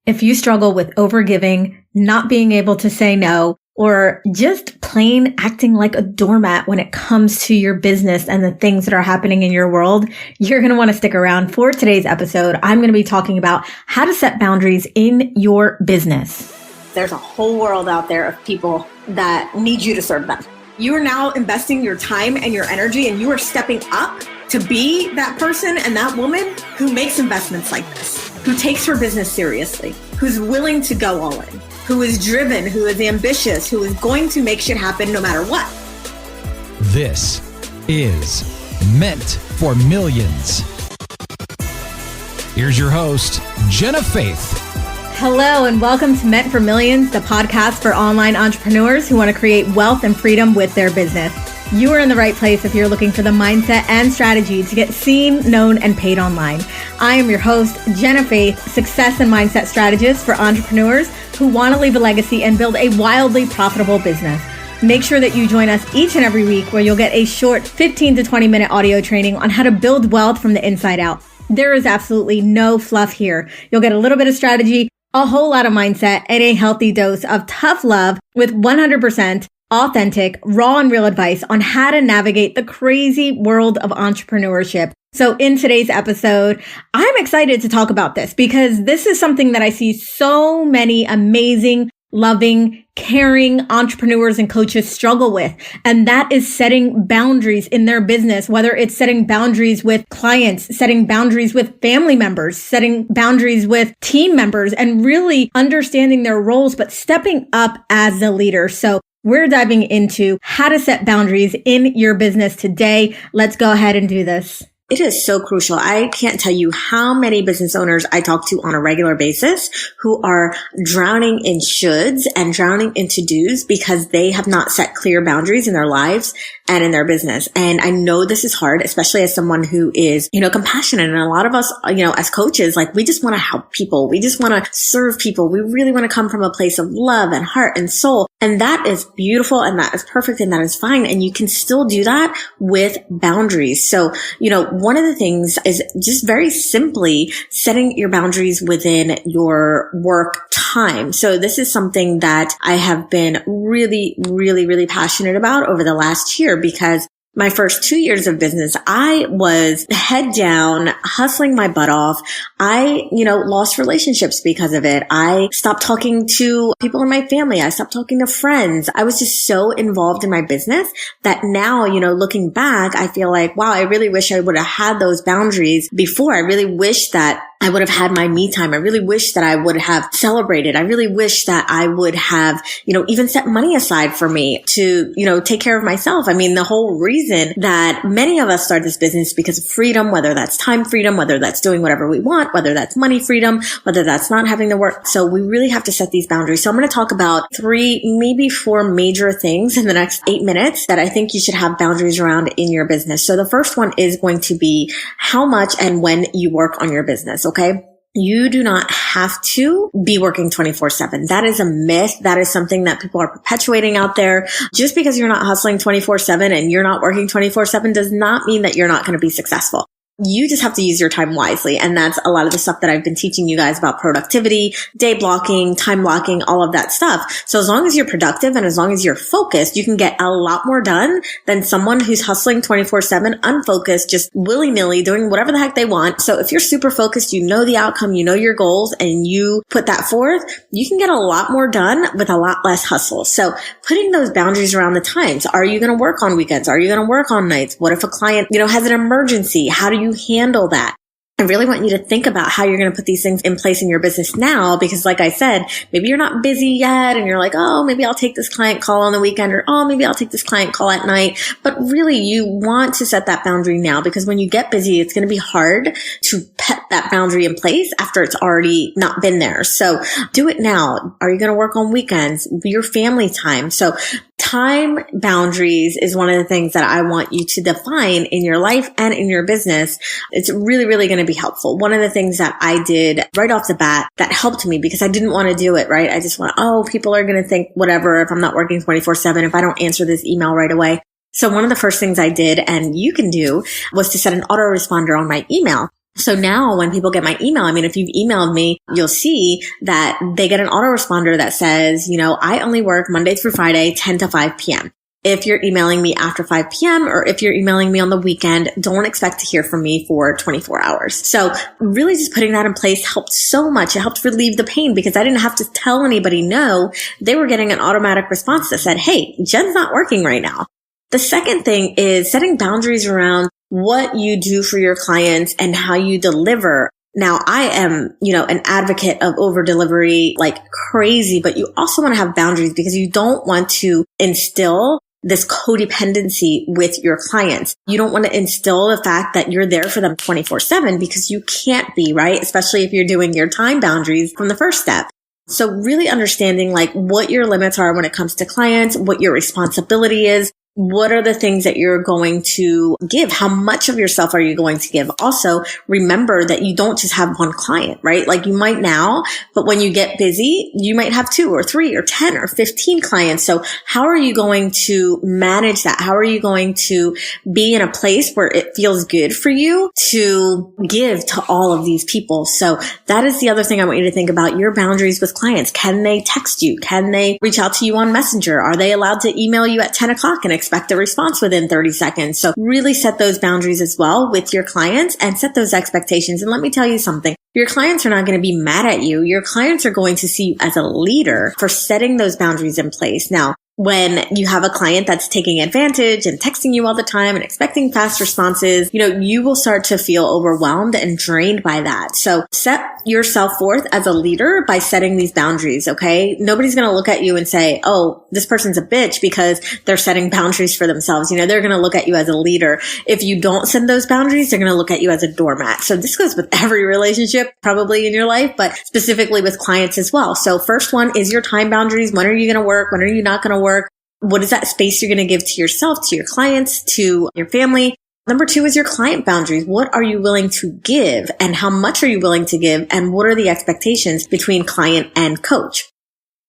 If you struggle with overgiving, not being able to say no, or just plain acting like a doormat when it comes to your business and the things that are happening in your world, you're going to want to stick around for today's episode. I'm going to be talking about how to set boundaries in your business. There's a whole world out there of people that need you to serve them. You are now investing your time and your energy, and you are stepping up to be that person and that woman who makes investments like this, who takes her business seriously, who's willing to go all in, who is driven, who is ambitious, who is going to make shit happen no matter what. This is Meant for Millions. Here's your host, Jenna Faith. Hello, and welcome to Meant for Millions, the podcast for online entrepreneurs who want to create wealth and freedom with their business. You are in the right place if you're looking for the mindset and strategy to get seen, known, and paid online. I am your host, Jenna Faith, success and mindset strategist for entrepreneurs who want to leave a legacy and build a wildly profitable business. Make sure that you join us each and every week where you'll get a short 15 to 20 minute audio training on how to build wealth from the inside out. There is absolutely no fluff here. You'll get a little bit of strategy, a whole lot of mindset, and a healthy dose of tough love with 100% authentic, raw and real advice on how to navigate the crazy world of entrepreneurship. So in today's episode, I'm excited to talk about this because this is something that I see so many amazing, loving, caring entrepreneurs and coaches struggle with. And that is setting boundaries in their business, whether it's setting boundaries with clients, setting boundaries with family members, setting boundaries with team members, and really understanding their roles, but stepping up as a leader. So we're diving into how to set boundaries in your business today. Let's go ahead and do this. It is so crucial. I can't tell you how many business owners I talk to on a regular basis who are drowning in shoulds and drowning in to-dos because they have not set clear boundaries in their lives and in their business. And I know this is hard, especially as someone who is, compassionate. And a lot of us, as coaches, we just want to help people. We just want to serve people. We really want to come from a place of love and heart and soul. And that is beautiful and that is perfect and that is fine. And you can still do that with boundaries. So, one of the things is just very simply setting your boundaries within your work time. So this is something that I have been really, really, really passionate about over the last year because my first 2 years of business, I was head down, hustling my butt off. I, lost relationships because of it. I stopped talking to people in my family. I stopped talking to friends. I was just so involved in my business that now, looking back, I feel like, wow, I really wish I would have had those boundaries before. I really wish that I would have had my me time. I really wish that I would have celebrated. I really wish that I would have, even set money aside for me to, take care of myself. I mean, the whole reason that many of us start this business because of freedom, whether that's time freedom, whether that's doing whatever we want, whether that's money freedom, whether that's not having to work. So we really have to set these boundaries. So I'm going to talk about 3, maybe 4 major things in the next 8 minutes that I think you should have boundaries around in your business. So the first one is going to be how much and when you work on your business. Okay. You do not have to be working 24/7. That is a myth. That is something that people are perpetuating out there. Just because you're not hustling 24/7 and you're not working 24/7 does not mean that you're not going to be successful. You just have to use your time wisely. And that's a lot of the stuff that I've been teaching you guys about productivity, day blocking, time blocking, all of that stuff. So as long as you're productive and as long as you're focused, you can get a lot more done than someone who's hustling 24/7, unfocused, just willy-nilly doing whatever the heck they want. So if you're super focused, you know the outcome, you know your goals, and you put that forth, you can get a lot more done with a lot less hustle. So putting those boundaries around the times. Are you going to work on weekends? Are you going to work on nights? What if a client, has an emergency? How do you handle that? I really want you to think about how you're going to put these things in place in your business now, because like I said, maybe you're not busy yet and you're like, oh, maybe I'll take this client call on the weekend, or oh, maybe I'll take this client call at night. But really, you want to set that boundary now, because when you get busy, it's going to be hard to put that boundary in place after it's already not been there. So do it now. Are you going to work on weekends? Your family time. So time boundaries is one of the things that I want you to define in your life and in your business. It's really, really going to be helpful. One of the things that I did right off the bat that helped me, because I didn't want to do it, right? I just want, people are going to think whatever if I'm not working 24/7, if I don't answer this email right away. So one of the first things I did, and you can do, was to set an autoresponder on my email. So now when people get my email, I mean, if you've emailed me, you'll see that they get an autoresponder that says, I only work Monday through Friday, 10 to 5 p.m. If you're emailing me after 5 p.m. or if you're emailing me on the weekend, don't expect to hear from me for 24 hours. So really just putting that in place helped so much. It helped relieve the pain because I didn't have to tell anybody no. They were getting an automatic response that said, hey, Jen's not working right now. The second thing is setting boundaries around what you do for your clients and how you deliver. Now, I am, an advocate of over delivery like crazy, but you also want to have boundaries because you don't want to instill this codependency with your clients. You don't want to instill the fact that you're there for them 24/7 because you can't be, right? Especially if you're doing your time boundaries from the first step. So really understanding like what your limits are when it comes to clients, what your responsibility is. What are the things that you're going to give? How much of yourself are you going to give? Also, remember that you don't just have one client, right? Like you might now, but when you get busy, you might have 2 or 3 or 10 or 15 clients. So how are you going to manage that? How are you going to be in a place where it feels good for you to give to all of these people? So that is the other thing I want you to think about, your boundaries with clients. Can they text you? Can they reach out to you on Messenger? Are they allowed to email you at 10 o'clock and expect a response within 30 seconds. So really set those boundaries as well with your clients and set those expectations. And let me tell you something. Your clients are not going to be mad at you. Your clients are going to see you as a leader for setting those boundaries in place. Now, when you have a client that's taking advantage and texting you all the time and expecting fast responses, you will start to feel overwhelmed and drained by that. So set yourself forth as a leader by setting these boundaries, okay? Nobody's going to look at you and say, oh, this person's a bitch because they're setting boundaries for themselves. They're going to look at you as a leader. If you don't set those boundaries, they're going to look at you as a doormat. So this goes with every relationship probably in your life, but specifically with clients as well. So first one is your time boundaries. When are you going to work? When are you not going to work? What is that space you're going to give to yourself, to your clients, to your family? Number 2 is your client boundaries. What are you willing to give and how much are you willing to give? And what are the expectations between client and coach?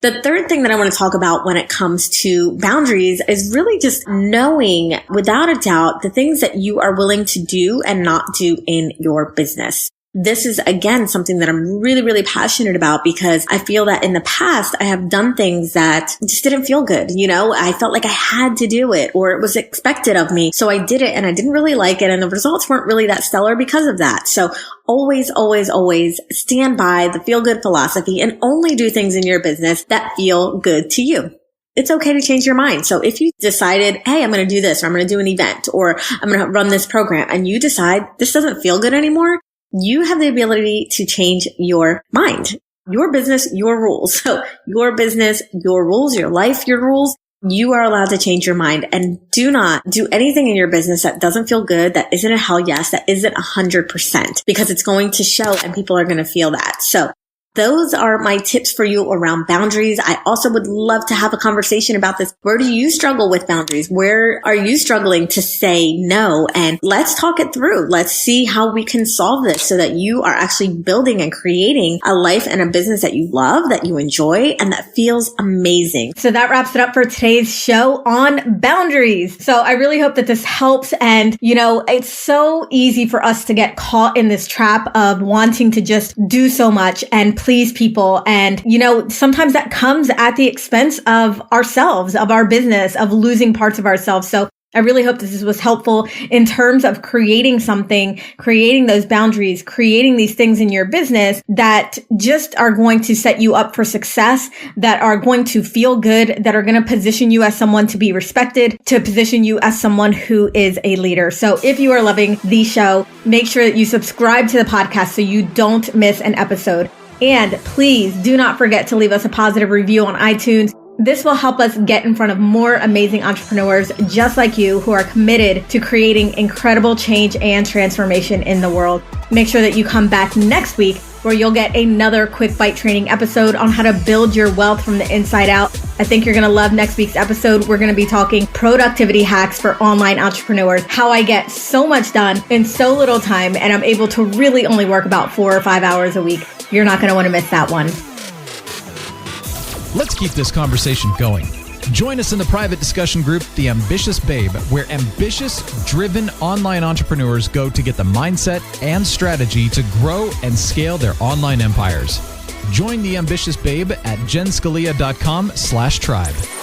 The third thing that I want to talk about when it comes to boundaries is really just knowing without a doubt the things that you are willing to do and not do in your business. This is, again, something that I'm really, really passionate about because I feel that in the past, I have done things that just didn't feel good. I felt like I had to do it or it was expected of me. So I did it and I didn't really like it. And the results weren't really that stellar because of that. So always, always, always stand by the feel good philosophy and only do things in your business that feel good to you. It's okay to change your mind. So if you decided, hey, I'm going to do this or I'm going to do an event or I'm going to run this program and you decide this doesn't feel good anymore, you have the ability to change your mind. Your business, your rules. So your business, your rules, your life, your rules. You are allowed to change your mind and do not do anything in your business that doesn't feel good, that isn't a hell yes, that isn't 100% because it's going to show and people are going to feel that. So those are my tips for you around boundaries. I also would love to have a conversation about this. Where do you struggle with boundaries? Where are you struggling to say no? And let's talk it through. Let's see how we can solve this so that you are actually building and creating a life and a business that you love, that you enjoy, and that feels amazing. So that wraps it up for today's show on boundaries. So I really hope that this helps. And, it's so easy for us to get caught in this trap of wanting to just do so much and please people. And, sometimes that comes at the expense of ourselves, of our business, of losing parts of ourselves. So I really hope this was helpful in terms of creating something, creating those boundaries, creating these things in your business that just are going to set you up for success, that are going to feel good, that are going to position you as someone to be respected, to position you as someone who is a leader. So if you are loving the show, make sure that you subscribe to the podcast so you don't miss an episode. And please do not forget to leave us a positive review on iTunes. This will help us get in front of more amazing entrepreneurs just like you who are committed to creating incredible change and transformation in the world. Make sure that you come back next week where you'll get another quick bite training episode on how to build your wealth from the inside out. I think you're going to love next week's episode. We're going to be talking productivity hacks for online entrepreneurs, how I get so much done in so little time and I'm able to really only work about 4 or 5 hours a week. You're not going to want to miss that one. Let's keep this conversation going. Join us in the private discussion group, The Ambitious Babe, where ambitious, driven online entrepreneurs go to get the mindset and strategy to grow and scale their online empires. Join The Ambitious Babe at jenscalia.com/tribe.